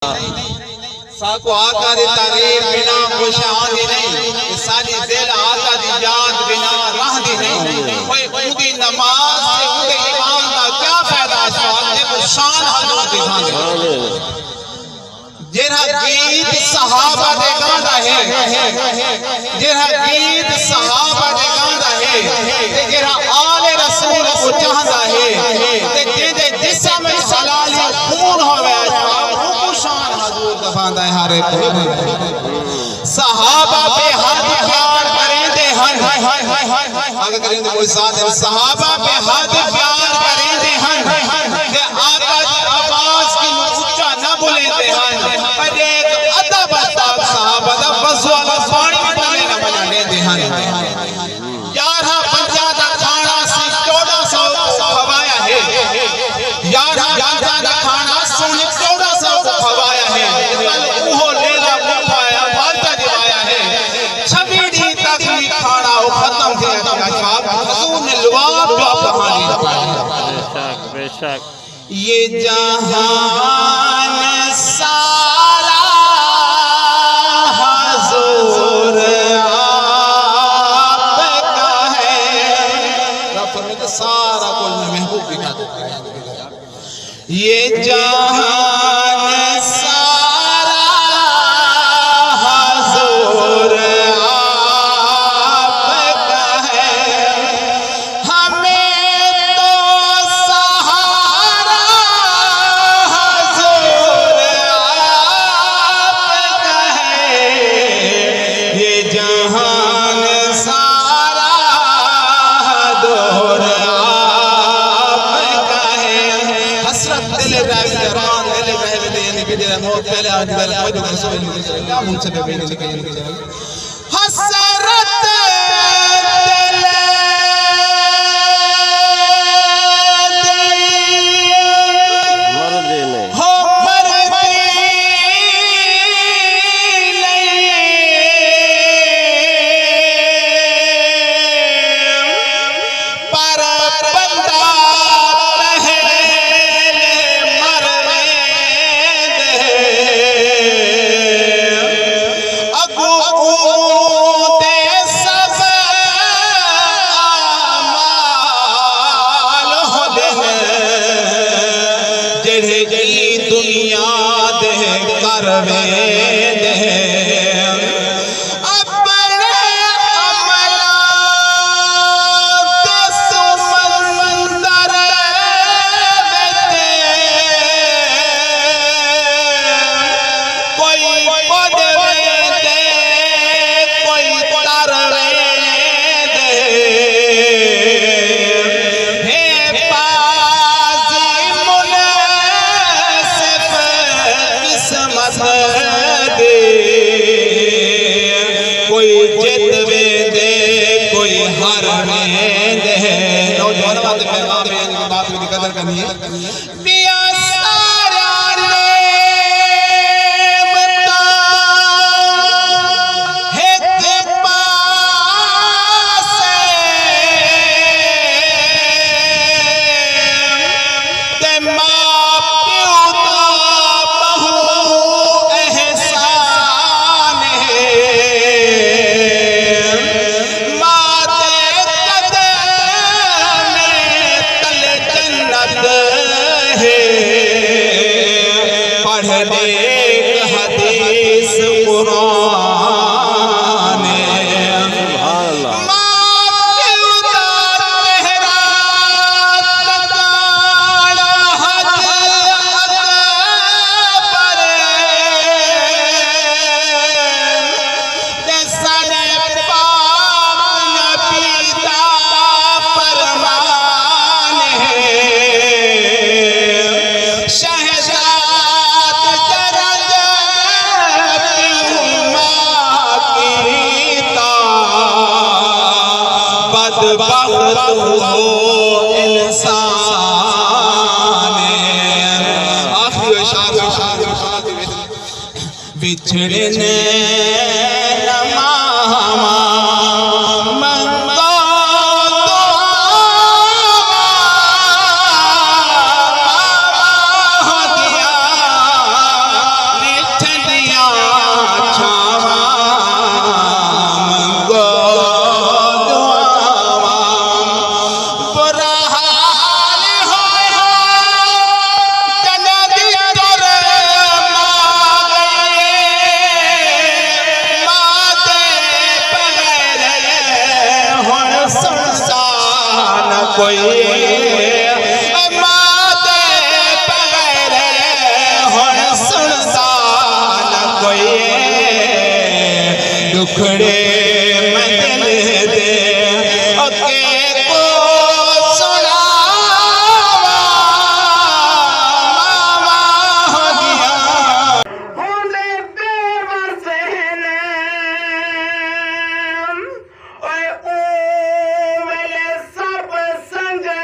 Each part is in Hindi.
साको आका दी तारीफ बिना खुशादी नहीं, सारी दिल आका दी याद बिना रहदी नहीं। कोई उदी नमाज से उदे ईमान दा क्या फायदा है? को शान हजूर दी थांदे जेड़ा गीत सहाबा दे गांदा है, जेड़ा गीत सहाबा दे गांदा है, ते जेड़ा आले रसूल को चाहता है, ते जेदे जिस्म में हलाल खून होवे वो शान हजूर दफांदा है। हर एक सहाबा पे हद प्यार करेंदे हन, आगे करेंदे कोई साथ है। सहाबा पे हद प्यार करेंदे हन, ते आका दी आवाज की ऊंचा ना बोलेंदे हन, पर एक अदब अदब सहाबा दा वज़वाला पानी बोले ना बजा लेंदे हन। 11 बंजा दा खाना सी 1400 खवाया है, 11 बंजा दा खाना सुन 1400 खवाया है। वो लेला मुफाया फालता दिवाया है, 26 तक खाना वो खत्म किया जवाब हजूर ने लवाब जवाब कहानी बेशक बेशक। ये जहान सारा हजूर आपका है, रब में तो सारा कुल महबूब भी का। ये जहान सारा हजूर आपका है, हमें तो सहारा हजूर आपका है। ये जहान सारा हजूर आपका है। हसरत दिल रावी जवान दिल रावी दे यानी कि तेरा मौत पहले आज वाला कोई तो रसूल क्या मुझसे पे नहीं निकल हसरत दिल मर्दे ने हो मर्दे पर बंदा दुनिया दे करवे दे अपने अमला के समंदर कोई पदवे दे कोई तरवे दे हे पाजी दे कोई जितवे दे कोई हारवे दे। नौजवान बात की कदर करनी है। पिया सारा ने बता है ते पास ते मां प्यो दा हदीस कुरान बिछड़े ने मामा मंगो दिया दुखड़े मैं दिल दे के को सुनावा मामा हो दिया होने बेबस ने ओए ओ मेरे सब संगती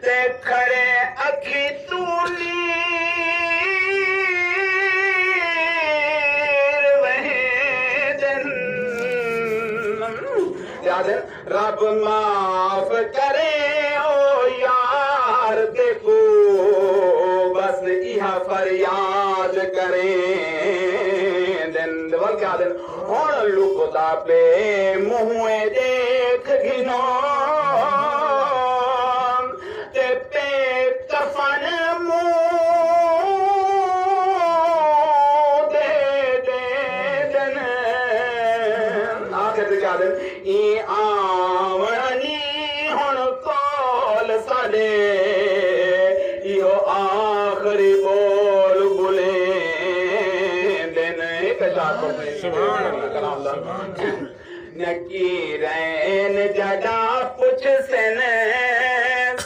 ते खड़े अखी तूली रब माफ करे ओ यार देखो बस इहा फरियाद करें दिन क्या दिन हुण लुकदा पे मुँह देख घिनो ते पे कफन मुँह दे दे दिन आखिर क्या दिन ई आवणी हुण कॉल साडे इहो आखिरी बोल बुले दिन एक शाद सुभान अल्लाह कलाम नकीरैन जड़ा पुछ सन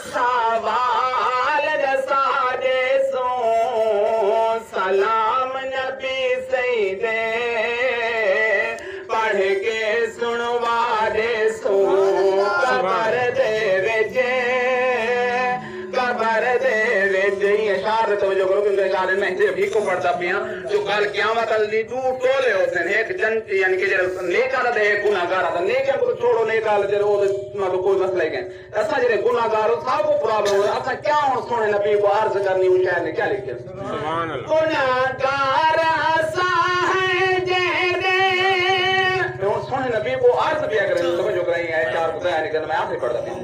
सवाल साडे सो सलाम नबी सईदे पढ़ के सुनवा दे सो कबर दे इशारे तो जो करो कि इशारे में से भी को पड़ता पिया जो कल क़यामत अल्ली दू टोले होते हैं एक जनती यानी कि जरा नेकार दे गुनाहगार था नेकार को छोड़ो नेकार जरा वो मतलब कोई मसला ही नहीं ऐसा जरे गुनाहगार हो सब को प्रॉब्लम है अच्छा क्या हो सुने नबी को अर्ज करनी उस शायर ने क्या लिखे सुभान अल्लाह गुनाहगार ऐसा है जे सोने नबी को अर्ज भी अगर समझो रही है चार बताया नहीं करना मैं आखिरी पढ़ देता हूं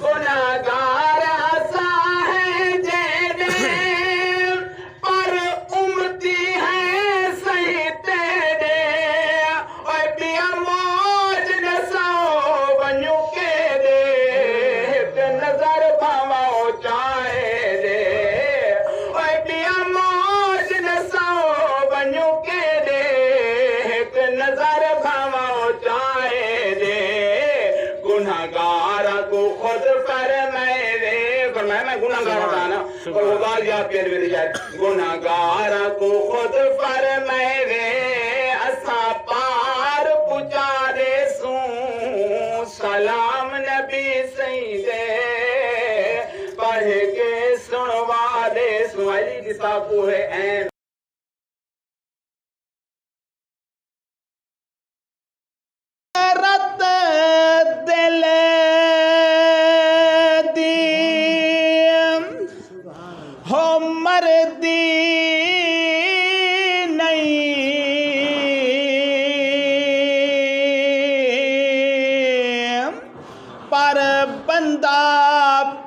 गुनाहगार ऐसा है जेने पर उम्मती है सही तेरे ओए पिया मौज न सो बनू के दे ते नजर भावाओ चाहे दे ओए पिया मौज न सो बनू के दे ते नजर भावाओ चाहे दे गुनाहगार को खुद मैं गुनाहगार था ना और वो बाल याद कर मेरी शायद गुनाहगार को खुद पर मेरे असा पार पुचा दे सू सलाम नबी सईदे पढ़ के सुनवा दे सू अली दिसा को है ऐन रत दिल हो मर्दी नहीं पर बंदा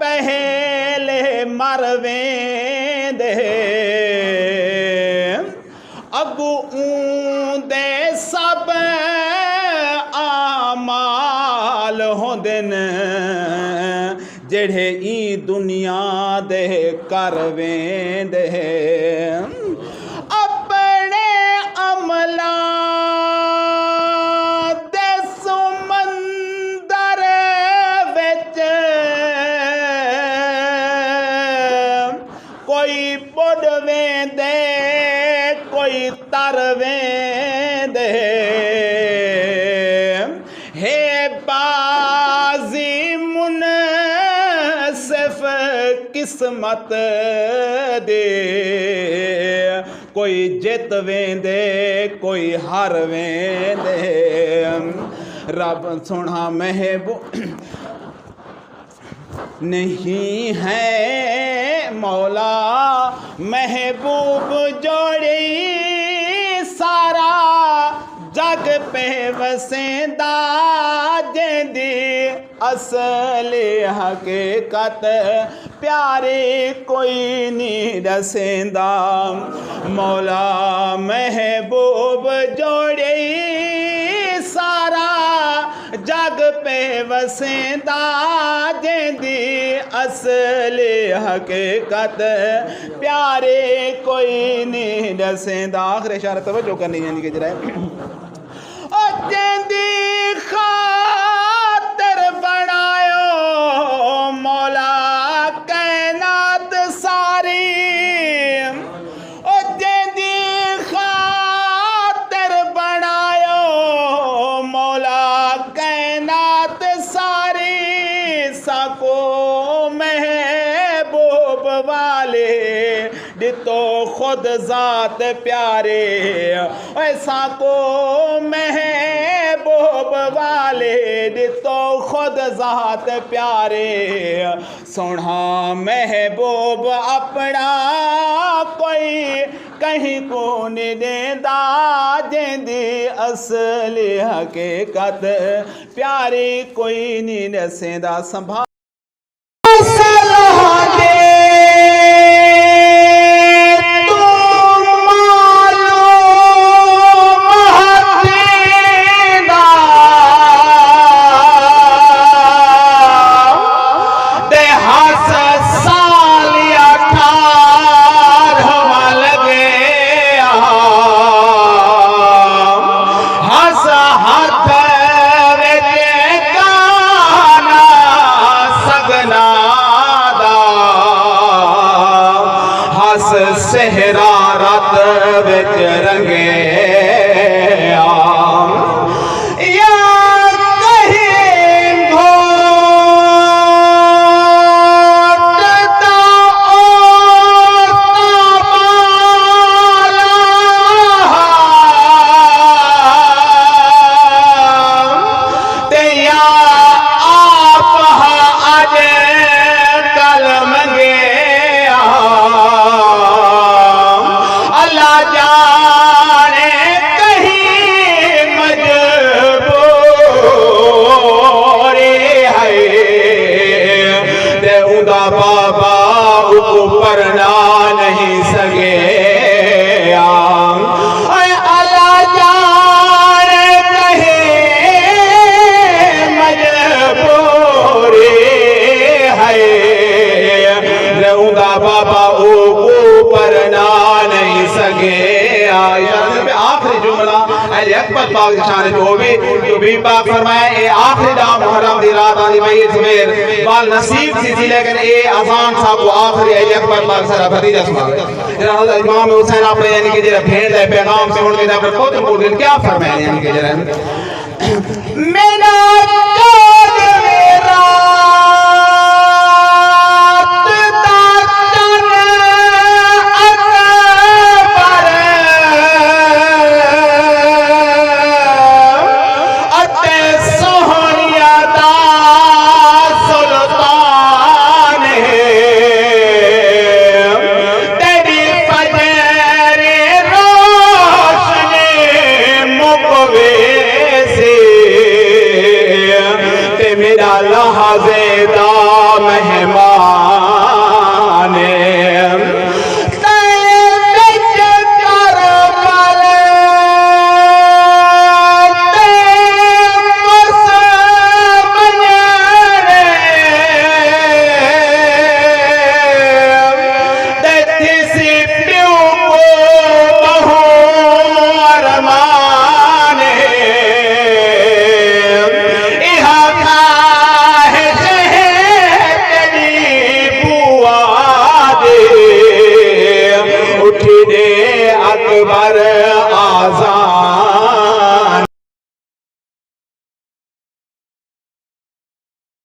पहले मरवेंदे अगू ऊंदे सब आमाल होंदे न जेड़े ई दुनिया दे कर वेंदे अपने अमला दे सुमंदर विच कोई बुड़ वेंदे कोई तर वेंदे हे बाजी मुनसिफ किस्मत दे कोई जित वेंदे कोई हार वेंदे रब सोना महबूब नहीं है मौला महबूब जोड़ी सारा जग पे वसेंदा जेंदी असली हकीकत प्यारे कोई नहीं रसेंदा मौला महबूब जोड़े सारा जग पे वसेंदा जेंदी असली हकीकत प्यारे कोई नहीं दसेंदा। आखिर इशारा तवज्जो करनी यानी कि जरा जेंदी खातर बनायो मौला कायनात सारी, जेंदी खातर बनायो मौला कायनात सारी, सको महबूब वाले दितो खुद जात प्यारे, ऐसा को महबूब वाले दितो खुद जात प्यारे, सोना महबूब अपना कोई कहीं को नहीं देंदा जेंदी असली हकीकत प्यारे कोई नहीं दसेंदा। संभाल सहरा रात विच रंगे या कहीं घोटता ते या आप आज कल मंगे जाने कहीं मजबूरी है ते उदा बाबा ऊपर ना नहीं सके। अल्लाह जाने कहीं मजबूरी है ते उदा बाबा ऊपर ना नहीं सके। आखिरी जुमला अकबर पाक शान जो भी पाक फरमाए ए आखिरी दा मुहर्रम दी रात आंदी भाई सवेर बाल नसीब सी थी लेकिन ए अजान साहब को आखिरी अकबर पाक सरा भतीजा सुना जरा इमाम हुसैन आपने यानी कि जरा भेड़ दे पैगाम से उनके दा पर बहुत बोल क्या फरमाया यानी कि जरा मेरा लहज़े दा मेहमान